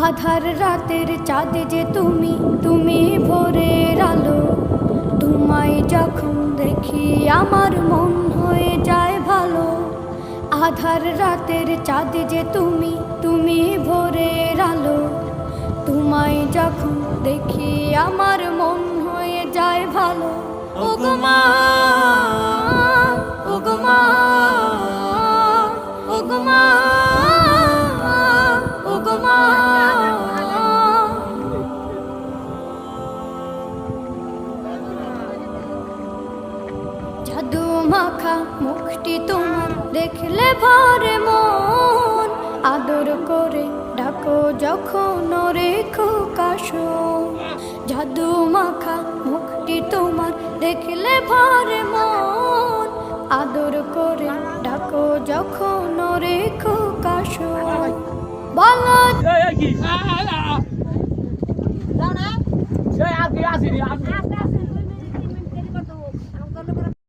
আধার রাতের চাঁদ যে তুমি, তুমি ভোরের আলো। তোমায় যখন দেখি আমার মন হয়ে যায় ভালো। আধার রাতের চাঁদ যে তুমি, তুমি ভোরের আলো। তোমায় যখন দেখি আমার মন হয়ে যায় ভালো। ওগো মা, ওগো মা, ওগো মা, ওগো মা। জাদু মাখা মুখটি তোমার দেখলে ভরে মন। আদর করে ডাকো যখন রেখো কাশন। জাদু মাখা মুখটি তোমার দেখলে ভরে মন। আদর করে ডাকো যখন রেখো কাশন। বলো কি